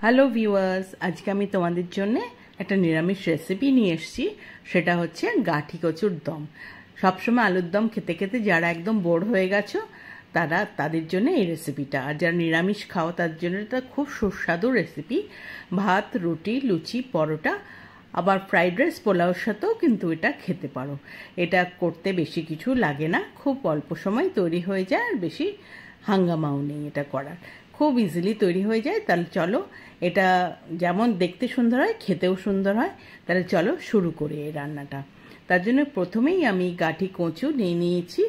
Hello viewers, আজকে আমি তোমাদের জন্য একটা নিরামিষ রেসিপি নিয়ে এসেছি। সেটা হচ্ছে গাঠি কচুর দম। সবসময় আলুর দম খেতে খেতে যারা একদম বোর হয়ে গেছো তাদের জন্য এই রেসিপিটা, আর যারা নিরামিষ খাও তাদের জন্য এটা খুব সুস্বাদু রেসিপি। ভাত, রুটি, লুচি, পরোটা, আবার ফ্রাইড রাইস, পোলাওর সাথেও কিন্তু এটা খেতে পারো। এটা করতে বেশি কিছু লাগে না, খুব অল্প সময় তৈরি হয়ে যায়, আর বেশি হাঙ্গামাও নেই এটা করার, খুব ইজিলি তৈরি হয়ে যায়। তাহলে চলো, এটা যেমন দেখতে সুন্দর হয় খেতেও সুন্দর হয়। তাহলে চলো শুরু করি এই রান্নাটা। তার জন্য প্রথমেই আমি গাঠি কচু নিয়েছি,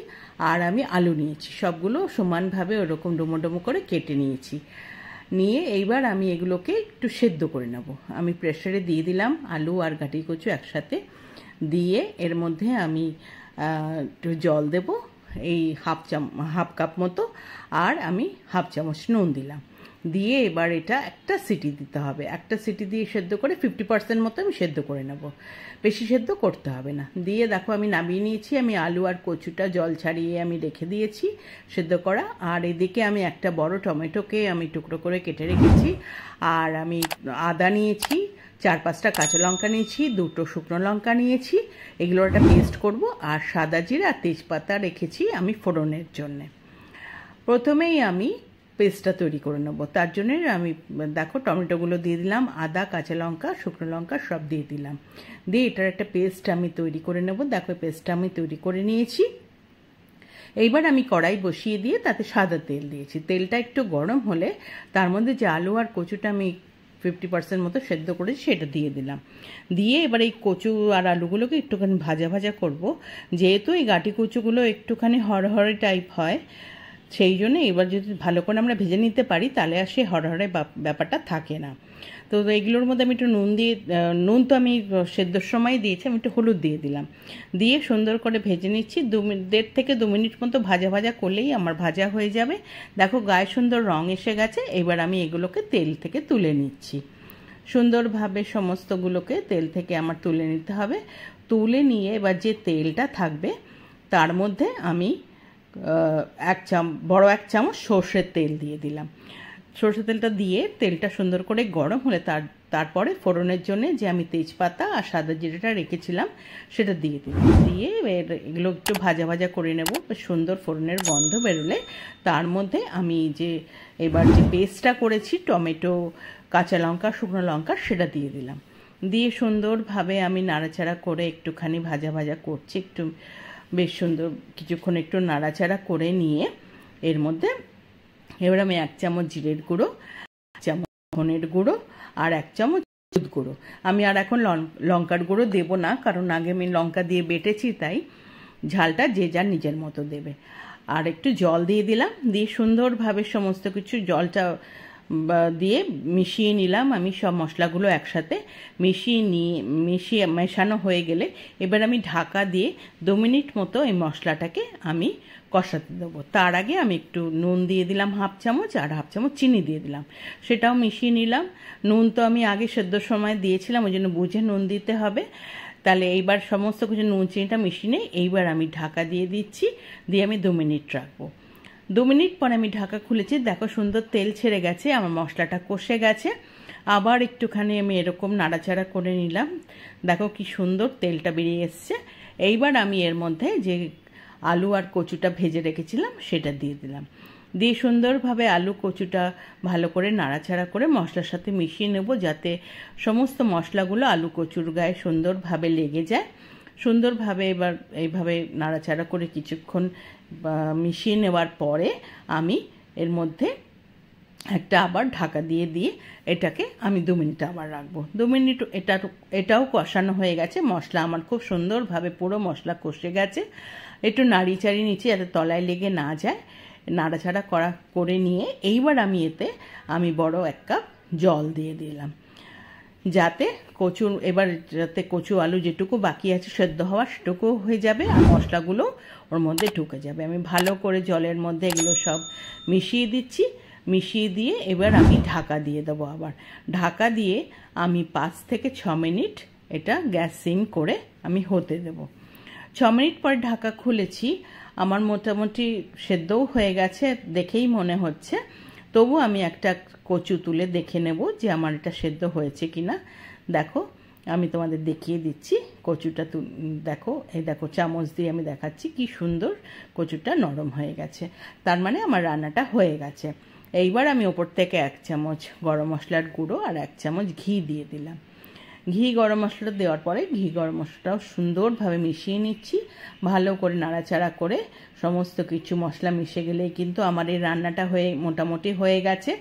আর আমি আলু নিয়েছি, সবগুলো সমানভাবে ওরকম ডুমো ডুমো করে কেটে নিয়েছি। নিয়ে এইবার আমি এগুলোকে একটু সেদ্ধ করে নেব। আমি প্রেসারে দিয়ে দিলাম আলু আর গাঠি কচু একসাথে দিয়ে, এর মধ্যে আমি একটু জল দেব, এই হাফ কাপ মতো, আর আমি হাফ চামচ নুন দিলাম। দিয়ে এবার এটা একটা সিটি দিতে হবে। একটা সিটি দিয়ে সেদ্ধ করে 50% মতো আমি সেদ্ধ করে নেব, বেশি সেদ্ধ করতে হবে না। দিয়ে দেখো আমি নামিয়ে নিয়েছি। আমি আলু আর কচুটা জল ছাড়িয়ে আমি রেখে দিয়েছি সেদ্ধ করা। আর এদিকে আমি একটা বড় টমেটোকে আমি টুকরো করে কেটে রেখেছি। আর আমি আদা নিয়েছি, 4-5টা কাঁচা লঙ্কা নিয়েছি, 2টো শুকনো লঙ্কা নিয়েছি, এগুলো একটা পেস্ট করব। আর সাদা জিরা আর তেজপাতা রেখেছি আমি ফোড়নের জন্যে। প্রথমেই আমি পেস্টটা তৈরি করে নেব। তার জন্য আমি দেখো টমেটোগুলো দিয়ে দিলাম, আদা, কাঁচা লঙ্কা, শুকনো লঙ্কা সব দিয়ে দিলাম। দিয়ে এটার একটা পেস্ট আমি তৈরি করে নেব। দেখো পেস্টটা আমি তৈরি করে নিয়েছি। এইবার আমি কড়াই বসিয়ে দিয়ে তাতে সাদা তেল দিয়েছি। তেলটা একটু গরম হলে তার মধ্যে যে আলু আর কচুটা আমি 50% মতো সেদ্ধ করেছি সেটা দিয়ে দিলাম। দিয়ে এবার এই কচু আর আলুগুলোকে একটুখানি ভাজা ভাজা করব। যেহেতু এই গাঠি কচুগুলো একটুখানি হরহরে টাইপ হয়, সেই জন্য এবার যদি ভালো করে আমরা ভেজে নিতে পারি তাহলে আর সেই হরহরে ব্যাপারটা থাকে না। তো এইগুলোর মধ্যে আমি একটু নুন তো আমি সেদ্ধর সময় দিয়েছি, আমি একটু হলুদ দিয়ে দিলাম। দিয়ে সুন্দর করে ভেজে নিচ্ছি। 1.5 থেকে 2 মিনিট মতো ভাজা ভাজা করলেই আমার ভাজা হয়ে যাবে। দেখো গায়ে সুন্দর রং এসে গেছে। এবার আমি এগুলোকে তেল থেকে তুলে নিচ্ছি। সুন্দরভাবে সমস্তগুলোকে তেল থেকে আমার তুলে নিতে হবে। তুলে নিয়ে এবার যে তেলটা থাকবে তার মধ্যে আমি বড় এক চামচ সর্ষের তেল দিয়ে দিলাম। সর্ষের তেলটা দিয়ে তেলটা সুন্দর করে গরম হলে তারপরে ফোড়নের জন্য যে আমি তেজপাতা আর সাদা জিরাটা রেখেছিলাম সেটা দিয়ে দিলাম। দিয়ে এগুলো একটু ভাজা ভাজা করে নেব। সুন্দর ফোড়নের গন্ধ বেরোলে তার মধ্যে আমি এবার যে পেস্টটা করেছি টমেটো, কাঁচা লঙ্কা, শুকনো লঙ্কা, সেটা দিয়ে দিলাম। দিয়ে সুন্দরভাবে আমি নাড়াচাড়া করে একটুখানি ভাজা ভাজা করছি। একটু বেশ সুন্দর কিছুক্ষণ একটু নাড়াচাড়া করে নিয়ে এর মধ্যে এবার আমি 1 চামচ জিরের গুঁড়ো, 1 চামচ ধনের গুঁড়ো আর 1 চামচ হলুদ গুঁড়ো, আমি আর এখন লঙ্কার গুঁড়ো দেব না, কারণ আগে আমি লঙ্কা দিয়ে বেটেছি, তাই ঝালটা যে যার নিজের মতো দেবে। আর একটু জল দিয়ে দিলাম। দিয়ে সুন্দরভাবে সমস্ত কিছু জলটা দিয়ে মিশিয়ে নিলাম। আমি সব মশলাগুলো একসাথে মেশানো হয়ে গেলে এবার আমি ঢাকা দিয়ে 2 মিনিট মতো এই মশলাটাকে আমি কষাতে দেবো। তার আগে আমি একটু নুন দিয়ে দিলাম হাফ চামচ, আর হাফ চামচ চিনি দিয়ে দিলাম, সেটাও মিশিয়ে নিলাম। নুন তো আমি আগে সেদ্ধর সময় দিয়েছিলাম, ওই জন্য বুঝে নুন দিতে হবে। তাহলে এইবার সমস্ত কিছু নুন চিনিটা মিশিয়ে নিয়ে এইবার আমি ঢাকা দিয়ে দিচ্ছি। দিয়ে আমি 2 মিনিট রাখবো। 2 মিনিট পর আমি ঢাকা খুলেছি। দেখো সুন্দর তেল ছেড়ে গেছে, আমার মশলাটা কষে গেছে। আবার একটুখানি আমি এরকম নাড়াচাড়া করে নিলাম। দেখো কি সুন্দর তেলটা বেরিয়ে এসছে। এইবার আমি এর মধ্যে যে আলু আর কচুটা ভেজে রেখেছিলাম সেটা দিয়ে দিলাম। দিয়ে সুন্দরভাবে আলু কচুটা ভালো করে নাড়াচাড়া করে মশলার সাথে মিশিয়ে নেব, যাতে সমস্ত মশলাগুলো আলু কচুর গায়ে সুন্দরভাবে লেগে যায়। সুন্দরভাবে এবার এইভাবে নাড়াচাড়া করে কিছুক্ষণ মিশিয়ে নেওয়ার পরে আমি এর মধ্যে একটা আবার ঢাকা দিয়ে এটাকে আমি 2 মিনিট আবার রাখবো। 2 মিনিট এটাও কষানো হয়ে গেছে। মশলা আমার খুব সুন্দরভাবে পুরো মশলা কষে গেছে। একটু নাড়িচাড়ি নিচে যাতে তলায় লেগে না যায়, নাড়াচাড়া করে নিয়ে এইবার আমি এতে বড় 1 কাপ জল দিয়ে দিলাম, যাতে কচু আলু যেটুকু বাকি আছে সেদ্ধ হওয়া সেটুকু হয়ে যাবে, আর মশলাগুলো ওর মধ্যে ঢুকে যাবে। আমি ভালো করে জলের মধ্যে এগুলো সব মিশিয়ে দিচ্ছি। মিশিয়ে দিয়ে এবার আমি ঢাকা দিয়ে দেবো। আবার ঢাকা দিয়ে আমি 5 থেকে 6 মিনিট এটা গ্যাস সিম করে আমি হতে দেব। 6 মিনিট পরে ঢাকা খুলেছি। আমার মোটামুটি সেদ্ধও হয়ে গেছে দেখেই মনে হচ্ছে। তবু আমি একটা কচু তুলে দেখে নেব যে আমার এটা সেদ্ধ হয়েছে কিনা। দেখো আমি তোমাদের দেখিয়ে দিচ্ছি কচুটা, দেখো এই দেখো চামচ দিয়ে আমি দেখাচ্ছি কি সুন্দর কচুটা নরম হয়ে গেছে, তার মানে আমার রান্নাটা হয়ে গেছে। এইবার আমি ওপর থেকে 1 চামচ গরম মশলার গুঁড়ো আর 1 চামচ ঘি দিয়ে দিলাম। ঘি গরম মশলা দেওয়ার পরে ঘি গরম মশলাটাও সুন্দরভাবে মিশিয়ে নিচ্ছি, ভালো করে নাড়াচাড়া করে। সমস্ত কিছু মশলা মিশে গেলেই কিন্তু আমার এই রান্নাটা মোটামুটি হয়ে গেছে।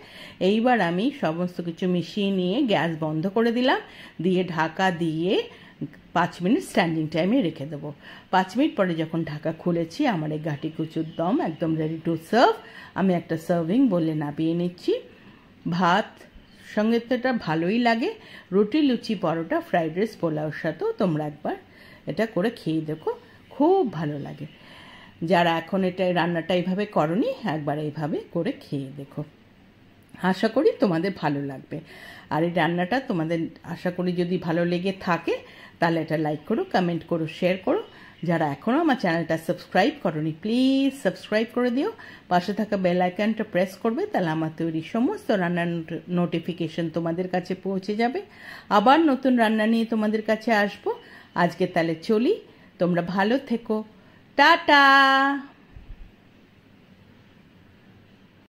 এইবার আমি সমস্ত কিছু মিশিয়ে নিয়ে গ্যাস বন্ধ করে দিলাম, দিয়ে ঢাকা দিয়ে 5 মিনিট স্ট্যান্ডিং টাইমে রেখে দেবো। 5 মিনিট পরে যখন ঢাকা খুলেছি, আমার এই গাটি কচুর দম একদম রেডি টু সার্ভ। আমি একটা সার্ভিং বলে নামিয়ে নিচ্ছি। ভাত সঙ্গে তো এটা ভালোই লাগে, রুটি, লুচি, পরোটা, ফ্রাইড রাইস, পোলাওর সাথেও তোমরা একবার এটা করে খেয়ে দেখো, খুব ভালো লাগে। যারা এখন এটা রান্নাটা এইভাবে করনি, একবার এইভাবে করে খেয়ে দেখো, আশা করি তোমাদের ভালো লাগবে। আর এই রান্নাটা তোমাদের আশা করি যদি ভালো লেগে থাকে তাহলে এটা লাইক করো, কমেন্ট করো, শেয়ার করো। যারা এখনও আমার চ্যানেলটা সাবস্ক্রাইব করোনি, প্লিজ সাবস্ক্রাইব করে দিও। পাশে থাকা বেল আইকনটা প্রেস করবে, তাহলে আমার তৈরি সমস্ত রান্নার নোটিফিকেশন তোমাদের কাছে পৌঁছে যাবে। আবার নতুন রান্না নিয়ে তোমাদের কাছে আসবো। আজকে তাহলে চলি, তোমরা ভালো থেকো, টাটা।